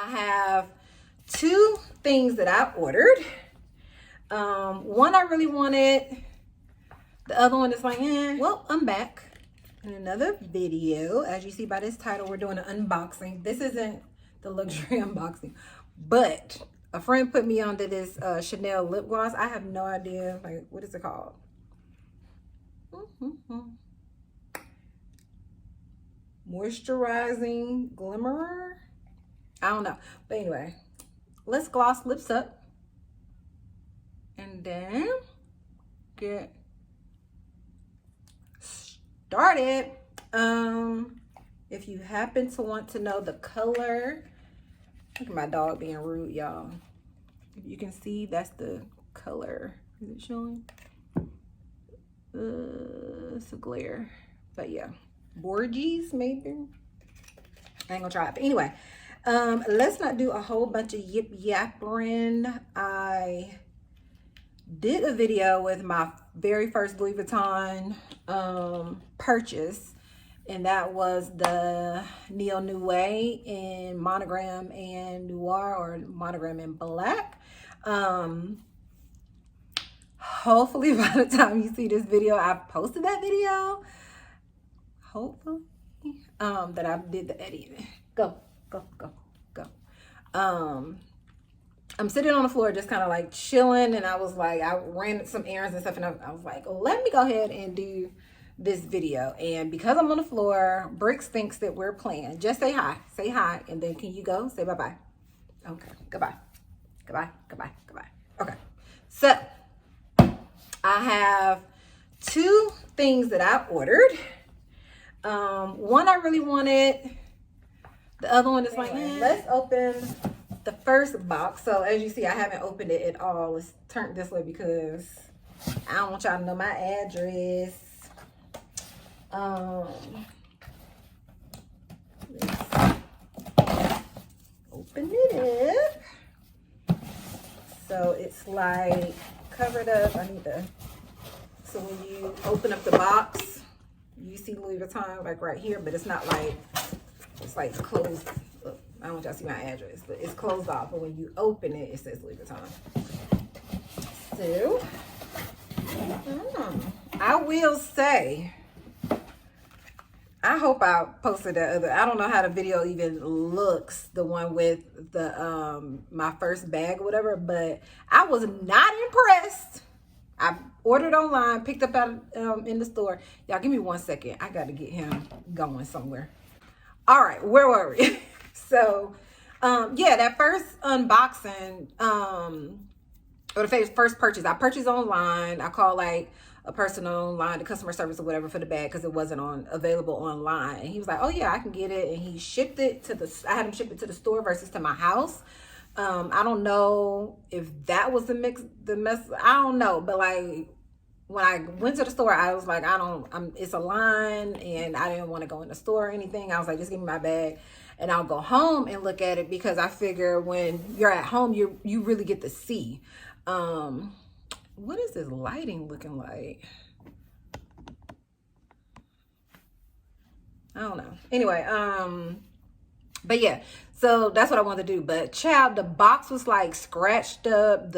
I have two things that I ordered. One I really wanted. The other one is like, well, I'm back in another video. As you see by this title, we're doing an unboxing. This isn't the luxury unboxing, but a friend put me onto this Chanel lip gloss. I have no idea, like, what is it called? Moisturizing glimmerer. I don't know, but anyway, let's gloss lips up and then get started. If you happen to want to know the color, look at my dog being rude, y'all. If you can see, that's the color. Is it showing? It's a glare, but yeah, Borges maybe. I ain't gonna try it, but anyway, let's not do a whole bunch of yip yappering. I did a video with my very first Louis Vuitton purchase, and that was the Neo Noir in monogram and noir, or monogram and black. Hopefully by the time you see this video, I've posted that video. Hopefully that I did the editing. Go. I'm sitting on the floor just kind of like chilling, and I was like, I ran some errands and stuff, and I was like, let me go ahead and do this video. And because I'm on the floor, Bricks thinks that we're playing. Just say hi, and then can you go? Say bye-bye. Okay, goodbye. Okay, so I have two things that I ordered. One I really wanted. The other one is like, let's open the first box. So as you see, I haven't opened it at all. Let's turn this way because I don't want y'all to know my address. Let's open it up. So it's like covered up. So when you open up the box, you see Louis Vuitton like right here, but it's not like, it's like closed. Look, I don't want y'all to see my address, but it's closed off. But when you open it, it says Louis Vuitton. So, I will say, I hope I posted that other, I don't know how the video even looks, the one with the my first bag or whatever, but I was not impressed. I ordered online, picked up out in the store. Y'all give me 1 second. I got to get him going somewhere. All right, where were we? So, yeah, that first unboxing, or the first purchase, I purchased online. I called like a person online, the customer service or whatever, for the bag because it wasn't available online. And he was like, oh yeah, I can get it. And he shipped it to I had him ship it to the store versus to my house. I don't know if that was the mess. I don't know, but like when I went to the store, I was like, it's a line, and I didn't want to go in the store or anything. I was like, just give me my bag and I'll go home and look at it, because I figure when you're at home, you really get to see. What is this lighting looking like? I don't know. Anyway, but yeah, so that's what I wanted to do. But child, the box was like scratched up.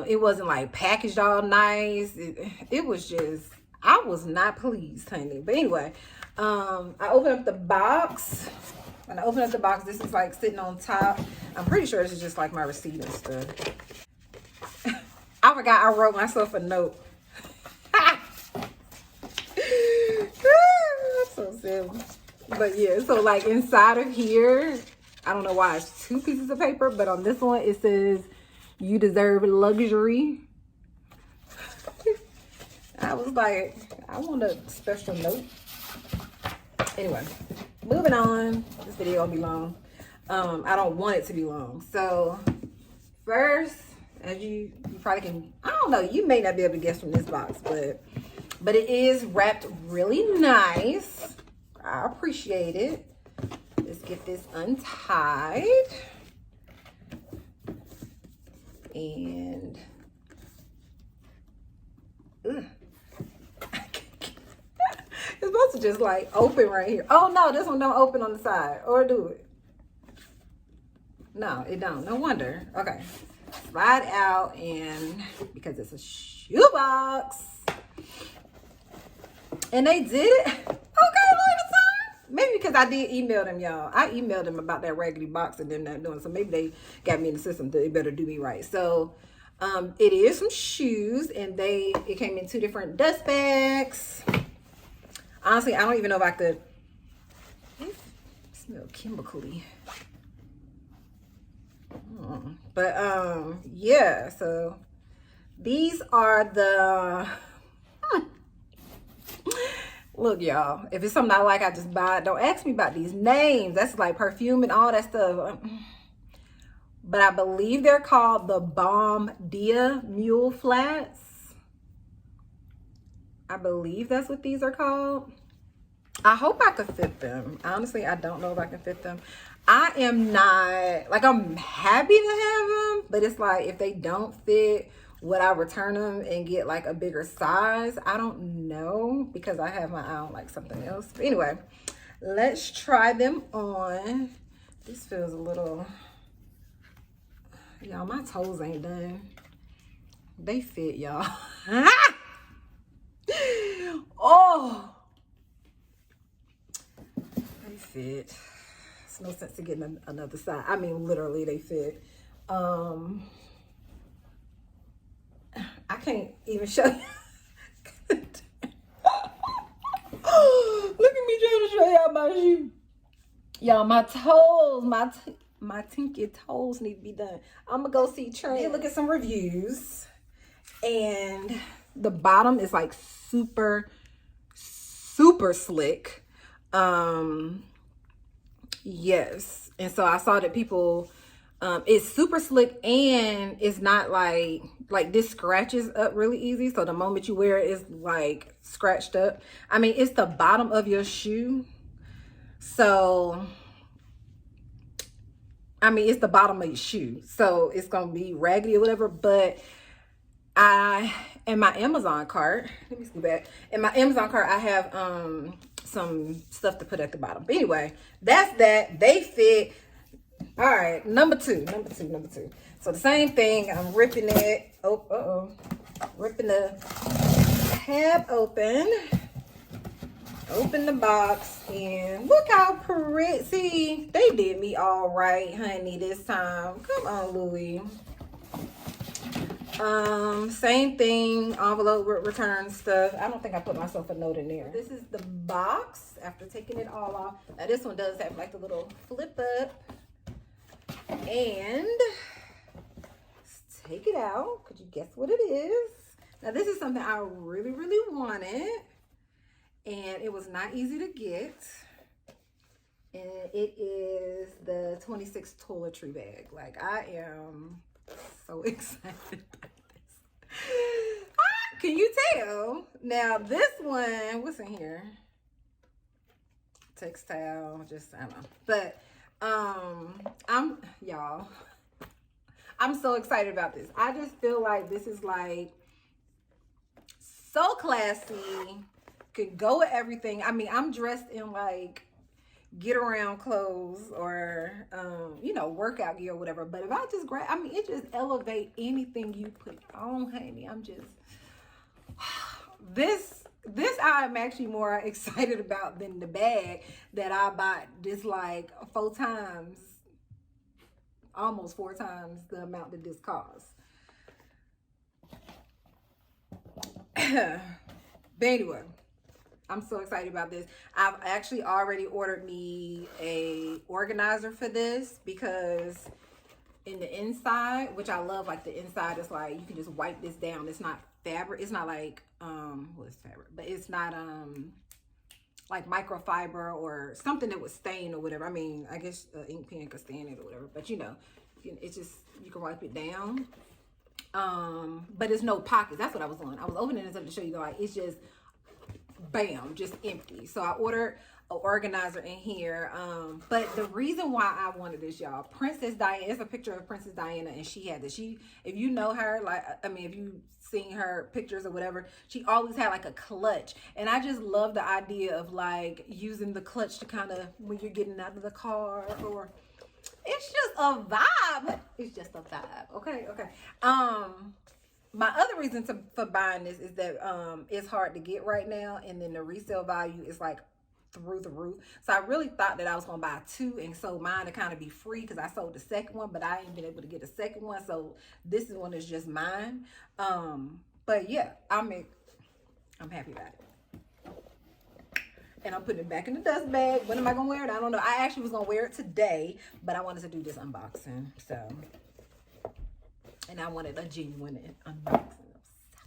It wasn't like packaged all nice. It was just, I was not pleased, honey. But anyway, I opened up the box. When I opened up the box, this is like sitting on top. I'm pretty sure this is just like my receipt and stuff. I forgot I wrote myself a note. That's so silly. But yeah, so like inside of here, I don't know why it's 2 pieces of paper, but on this one it says, you deserve luxury. I was like, I want a special note. Anyway, moving on. This video will be long. I don't want it to be long. So first, as you probably can, I don't know, you may not be able to guess from this box, but it is wrapped really nice. I appreciate it. Let's get this untied. And it's supposed to just like open right here. Oh no, this one don't open on the side, or do it. No, it don't. No wonder. Okay. Slide out, and because it's a shoebox. And they did it. Okay, Louis Vuitton. Maybe because I did email them, y'all. I emailed them about that raggedy box and them not doing. So maybe they got me in the system. They better do me right. So it is some shoes, and it came in 2 different dust bags. Honestly, I don't even know if I could. It smells chemically. But yeah, so these are the look, y'all, if it's something I like, I just buy it. Don't ask me about these names. That's like perfume and all that stuff. But I believe they're called the Balm Dia Mule Flats. I believe that's what these are called. I hope I could fit them. Honestly, I don't know if I can fit them. I am not, like, I'm happy to have them, but it's like, if they don't fit, would I return them and get like a bigger size? I don't know, because I have my eye on like something else. But anyway, let's try them on. This feels a little, y'all, my toes ain't done. They fit, y'all. Oh, they fit. It's no sense to getting another side. I mean, literally, they fit. I can't even show you. Look at me trying to show y'all my shoe. Y'all, my toes, my tinky toes need to be done. I'm gonna go see Trent. Look at some reviews, and the bottom is like super slick. Yes, and so I saw that people, it's super slick, and it's not like this scratches up really easy. So the moment you wear it, it's like scratched up. I mean, it's the bottom of your shoe, so I mean, it's the bottom of your shoe, so it's gonna be raggedy or whatever. But in my Amazon cart, let me see back. In my Amazon cart, I have some stuff to put at the bottom. But anyway, that's that. They fit. All right, number two. So the same thing. I'm ripping it. Ripping the tab open. Open the box, and look how pretty. See, they did me all right, honey, this time. Come on, Louis. Same thing, envelope return stuff. I don't think I put myself a note in there. This is the box after taking it all off. Now this one does have like the little flip up, and let's take it out. Could you guess what it is? Now this is something I really wanted, and it was not easy to get, and it is the 26 Toiletry bag. Like, I am so excited about this. Can you tell? Now this one, what's in here? Textile, just, I don't know. But I'm so excited about this. I just feel like this is like so classy, could go with everything. I mean, I'm dressed in like get around clothes or you know, workout gear or whatever, but if I just grab, I mean, it just elevate anything you put on, honey. I'm just this I'm actually more excited about than the bag that I bought this like 4 times, almost 4 times the amount that this costs. But anyway, I'm so excited about this. I've actually already ordered me a organizer for this, because in the inside, which I love, like the inside is like, you can just wipe this down. It's not fabric. It's not like, well, it's fabric, but it's not like microfiber or something that would stain or whatever. I mean, I guess ink pen could stain it or whatever, but you know, it's just, you can wipe it down. But it's no pockets. That's what I was doing. I was opening this up to show you, like, it's just bam, just empty. So I ordered an organizer in here. But the reason why I wanted this, y'all, Princess Diana, it's a picture of Princess Diana, and she had this. If you know her, like, I mean, if you've seen her pictures or whatever, she always had like a clutch. And I just love the idea of like using the clutch to kind of, when you're getting out of the car, or it's just a vibe. It's just a vibe. Okay. My other reason for buying this is that it's hard to get right now, and then the resale value is like through the roof. So I really thought that I was gonna buy two and so mine to kind of be free because I sold the second one, but I ain't been able to get the second one. So this one is just mine. But yeah, I'm happy about it. And I'm putting it back in the dust bag. When am I gonna wear it? I don't know. I actually was gonna wear it today, but I wanted to do this unboxing. So, and I wanted a genuine unboxing. I'm so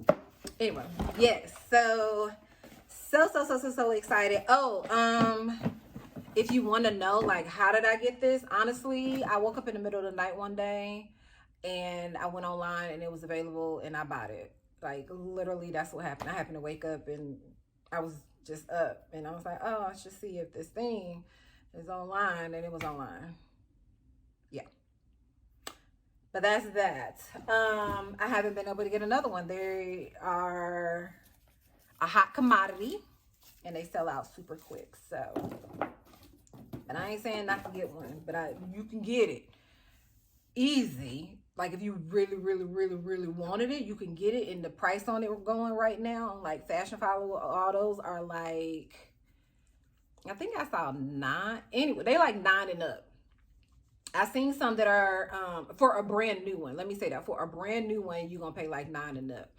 excited. Anyway, yes. So excited. Oh, if you want to know, like, how did I get this? Honestly, I woke up in the middle of the night one day, and I went online, and it was available, and I bought it. Like, literally, that's what happened. I happened to wake up, and I was just up, and I was like, oh, I should see if this thing is online, and it was online. Yeah. But that's that. I haven't been able to get another one. They are a hot commodity, and they sell out super quick. So, but I ain't saying not to get one, but you can get it easy. Like, if you really wanted it, you can get it. And the price on it going right now, like Fashion Follow, all those are like, I think I saw 9. Anyway, they like 9 and up. I've seen some that are for a brand new one. Let me say that, for a brand new one, you're gonna pay like 9 and up.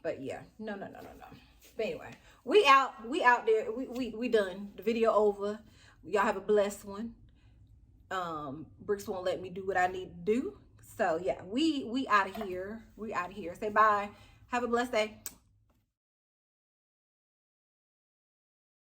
But yeah, no. But anyway, we out there. We done. The video over. Y'all have a blessed one. Bricks won't let me do what I need to do. So yeah, we out of here. We out of here. Say bye. Have a blessed day.